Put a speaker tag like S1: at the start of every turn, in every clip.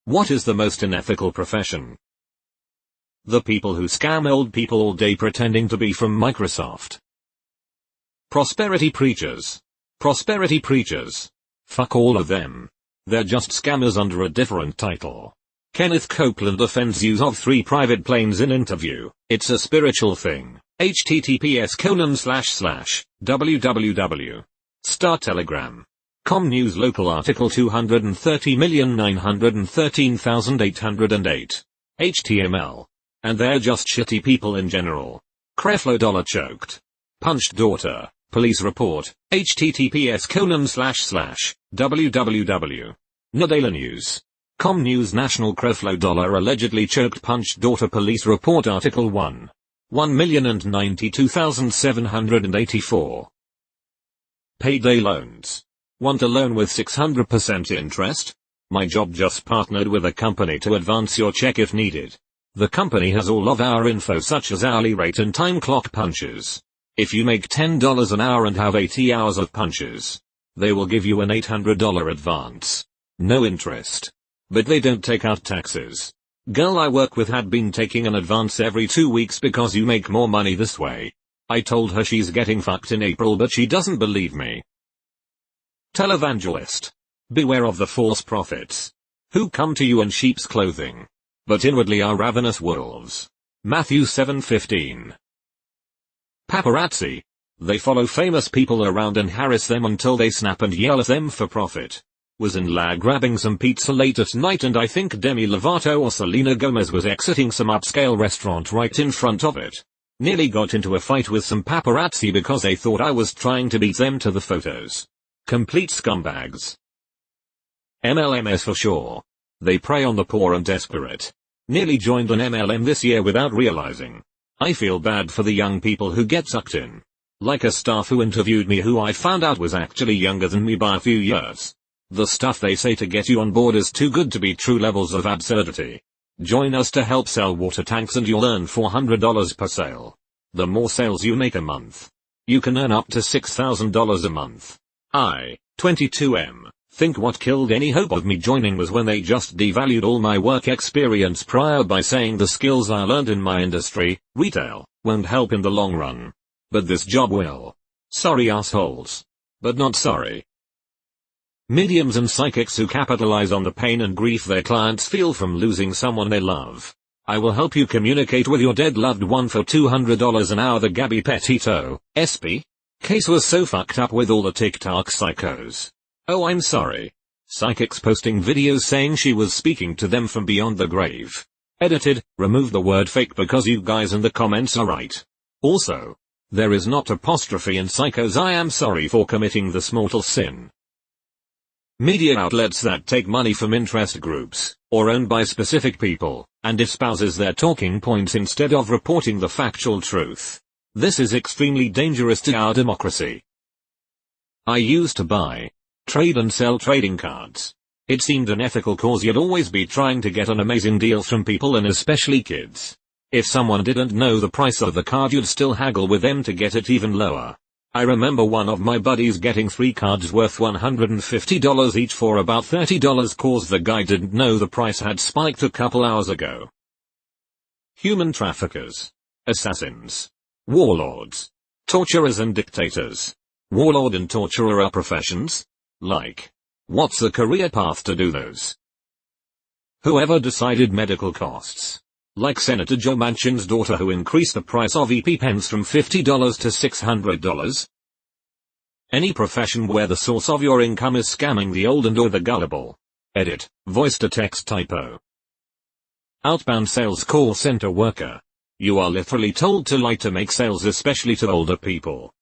S1: What is the most unethical profession? The people who scam old people all day pretending to be from Microsoft. Prosperity preachers. Prosperity preachers. Fuck all of them. They're just scammers under a different title. Kenneth Copeland defends use of 3 private planes in interview. It's a spiritual thing. https://www. Star Telegram. Com News local article 230,913,808. HTML. And they're just shitty people in general. Creflo Dollar choked. Punched daughter. Police report. https://www. Nadala News. Com News National Creflo Dollar allegedly choked punched daughter police report article 1. 1,092,784. Payday loans. Want a loan with 600% interest? My job just partnered with a company to advance your check if needed. The company has all of our info such as hourly rate and time clock punches. If you make $10 an hour and have 80 hours of punches, they will give you an $800 advance. No interest. But they don't take out taxes. Girl I work with had been taking an advance every 2 weeks because you make more money this way. I told her she's getting fucked in April but she doesn't believe me. Televangelist. Beware of the false prophets, who come to you in sheep's clothing, but inwardly are ravenous wolves. Matthew 7:15. Paparazzi. They follow famous people around and harass them until they snap and yell at them for profit. Was in La grabbing some pizza late at night and I think Demi Lovato or Selena Gomez was exiting some upscale restaurant right in front of it. Nearly got into a fight with some paparazzi because they thought I was trying to beat them to the photos. Complete scumbags. MLMs for sure. They prey on the poor and desperate. Nearly joined an MLM this year without realizing. I feel bad for the young people who get sucked in. Like a staff who interviewed me who I found out was actually younger than me by a few years. The stuff they say to get you on board is too good to be true levels of absurdity. Join us to help sell water tanks and you'll earn $400 per sale. The more sales you make a month, you can earn up to $6,000 a month. I, 22M, think what killed any hope of me joining was when they just devalued all my work experience prior by saying the skills I learned in my industry, retail, won't help in the long run. But this job will. Sorry assholes. But not sorry. Mediums and psychics who capitalize on the pain and grief their clients feel from losing someone they love. I will help you communicate with your dead loved one for $200 an hour. The Gabby Petito, SP? Case was so fucked up with all the TikTok psychos. Oh, I'm sorry. Psychics posting videos saying she was speaking to them from beyond the grave. Edited, remove the word fake because you guys in the comments are right. Also, there is not apostrophe in psychos. I am sorry for committing this mortal sin. Media outlets that take money from interest groups, or owned by specific people, and espouses their talking points instead of reporting the factual truth. This is extremely dangerous to our democracy. I used to buy, trade and sell trading cards. It seemed an ethical cause. You'd always be trying to get an amazing deal from people and especially kids. If someone didn't know the price of the card you'd still haggle with them to get it even lower. I remember one of my buddies getting 3 cards worth $150 each for about $30 cause the guy didn't know the price had spiked a couple hours ago. Human traffickers. Assassins. Warlords. Torturers and dictators. Warlord and torturer are professions? Like. What's the career path to do those? Whoever decided medical costs. Like Senator Joe Manchin's daughter who increased the price of EpiPens from $50 to $600. Any profession where the source of your income is scamming the old and or the gullible. Edit, voice to text typo. Outbound sales call center worker. You are literally told to lie to make sales, especially to older people.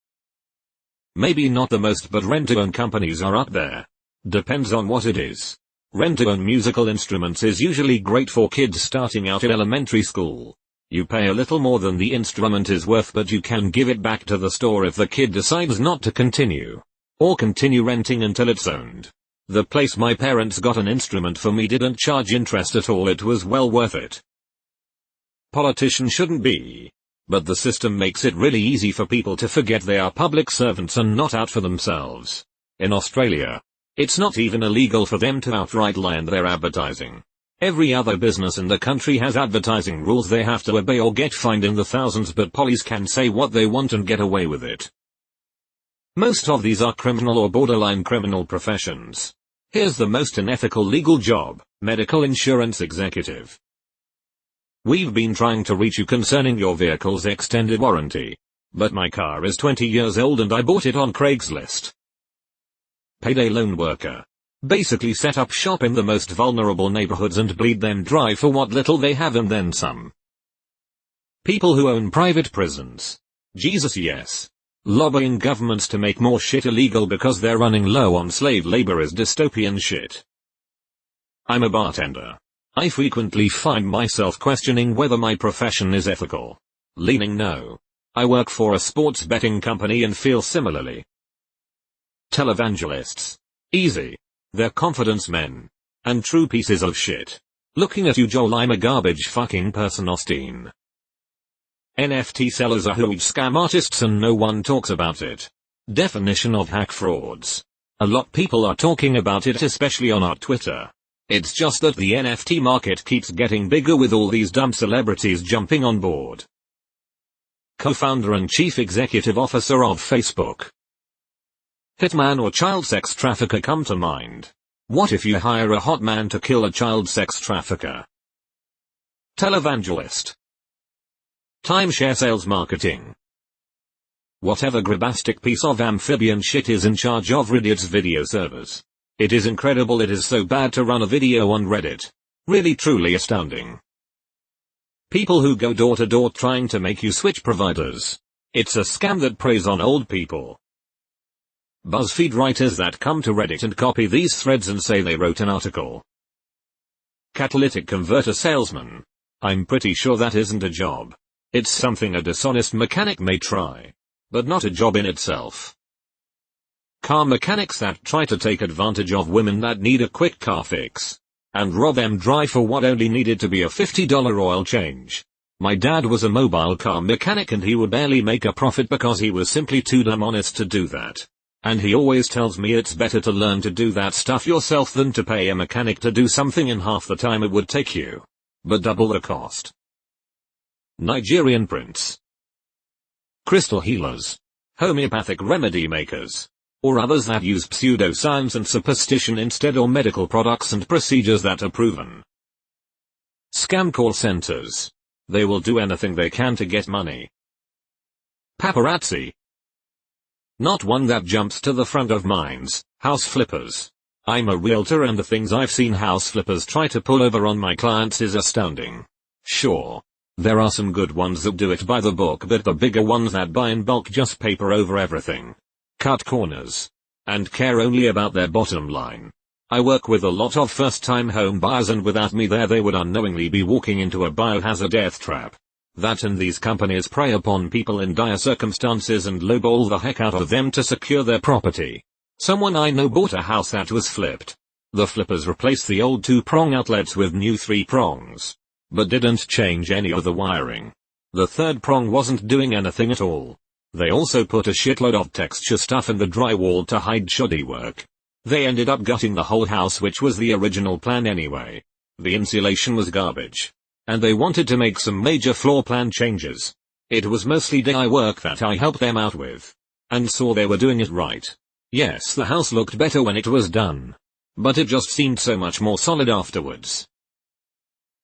S1: Maybe not the most, but rent-to-own companies are up there. Depends on what it is. Rent-to-own musical instruments is usually great for kids starting out in elementary school. You pay a little more than the instrument is worth, but you can give it back to the store if the kid decides not to continue. Or continue renting until it's owned. The place my parents got an instrument for me didn't charge interest at all. It was well worth it. Politicians shouldn't be. But the system makes it really easy for people to forget they are public servants and not out for themselves. In Australia, it's not even illegal for them to outright lie in their advertising. Every other business in the country has advertising rules they have to obey or get fined in the thousands, but polys can say what they want and get away with it. Most of these are criminal or borderline criminal professions. Here's the most unethical legal job: medical insurance executive. We've been trying to reach you concerning your vehicle's extended warranty. But my car is 20 years old and I bought it on Craigslist. Payday loan worker. Basically set up shop in the most vulnerable neighborhoods and bleed them dry for what little they have and then some. People who own private prisons. Jesus, yes. Lobbying governments to make more shit illegal because they're running low on slave labor is dystopian shit. I'm a bartender. I frequently find myself questioning whether my profession is ethical. Leaning no. I work for a sports betting company and feel similarly. Televangelists. Easy. They're confidence men. And true pieces of shit. Looking at you, Joel, I'm a garbage fucking person, Austin. NFT sellers are huge scam artists and no one talks about it. Definition of hack frauds. A lot people are talking about it, especially on our Twitter. It's just that the NFT market keeps getting bigger with all these dumb celebrities jumping on board. Co-founder and chief executive officer of Facebook. Hitman or child sex trafficker come to mind. What if you hire a hot man to kill a child sex trafficker? Televangelist. Timeshare sales marketing. Whatever grabastic piece of amphibian shit is in charge of Reddit's video servers. It is incredible it is so bad to run a video on Reddit. Really truly astounding. People who go door to door trying to make you switch providers. It's a scam that preys on old people. BuzzFeed writers that come to Reddit and copy these threads and say they wrote an article. Catalytic converter salesman. I'm pretty sure that isn't a job. It's something a dishonest mechanic may try. But not a job in itself. Car mechanics that try to take advantage of women that need a quick car fix. And rob them dry for what only needed to be a $50 oil change. My dad was a mobile car mechanic and he would barely make a profit because he was simply too damn honest to do that. And he always tells me it's better to learn to do that stuff yourself than to pay a mechanic to do something in half the time it would take you. But double the cost. Nigerian prince. Crystal healers. Homeopathic remedy makers. Or others that use pseudoscience and superstition instead, or medical products and procedures that are proven. Scam call centers. They will do anything they can to get money. Paparazzi. Not one that jumps to the front of minds. House flippers. I'm a realtor and the things I've seen house flippers try to pull over on my clients is astounding. Sure. There are some good ones that do it by the book, but the bigger ones that buy in bulk just paper over everything. Cut corners. And care only about their bottom line. I work with a lot of first-time home buyers and without me there they would unknowingly be walking into a biohazard death trap. That and these companies prey upon people in dire circumstances and lowball the heck out of them to secure their property. Someone I know bought a house that was flipped. The flippers replaced the old 2-prong outlets with new 3 prongs. But didn't change any of the wiring. The 3rd prong wasn't doing anything at all. They also put a shitload of texture stuff in the drywall to hide shoddy work. They ended up gutting the whole house, which was the original plan anyway. The insulation was garbage. And they wanted to make some major floor plan changes. It was mostly DIY work that I helped them out with. And saw they were doing it right. Yes, the house looked better when it was done. But it just seemed so much more solid afterwards.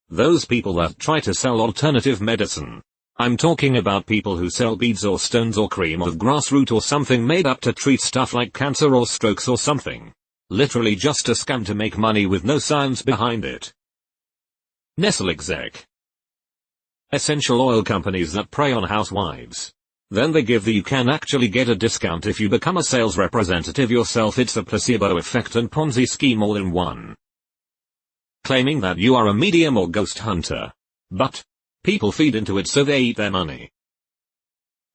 S1: Those people that try to sell alternative medicine. I'm talking about people who sell beads or stones or cream of grassroot or something made up to treat stuff like cancer or strokes or something. Literally just a scam to make money with no science behind it. Nestle exec. Essential oil companies that prey on housewives. Then they give you can actually get a discount if you become a sales representative yourself. It's a placebo effect and Ponzi scheme all in one. Claiming that you are a medium or ghost hunter. But people feed into it so they eat their money.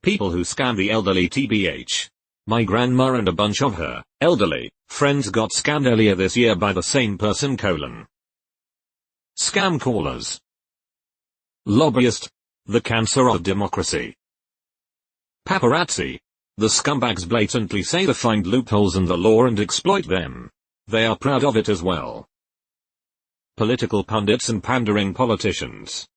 S1: People who scam the elderly tbh. My grandma and a bunch of her elderly friends got scammed earlier this year by the same person. Scam callers. Lobbyist. The cancer of democracy. Paparazzi. The scumbags blatantly say they find loopholes in the law and exploit them. They are proud of it as well. Political pundits and pandering politicians.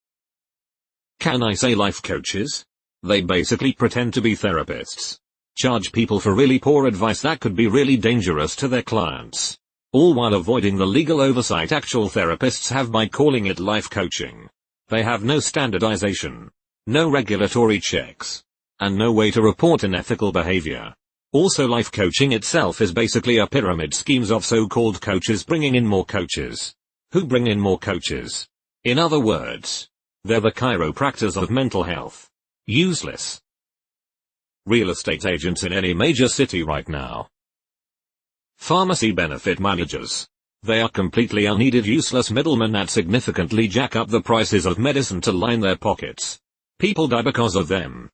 S1: Can I say life coaches? They basically pretend to be therapists. Charge people for really poor advice that could be really dangerous to their clients. All while avoiding the legal oversight actual therapists have by calling it life coaching. They have no standardization, no regulatory checks, and no way to report unethical behavior. Also, life coaching itself is basically a pyramid schemes of so-called coaches bringing in more coaches. Who bring in more coaches? In other words, they're the chiropractors of mental health. Useless. Real estate agents in any major city right now. Pharmacy benefit managers. They are completely unneeded useless middlemen that significantly jack up the prices of medicine to line their pockets. People die because of them.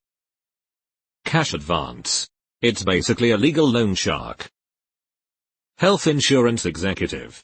S1: Cash advance. It's basically a legal loan shark. Health insurance executive.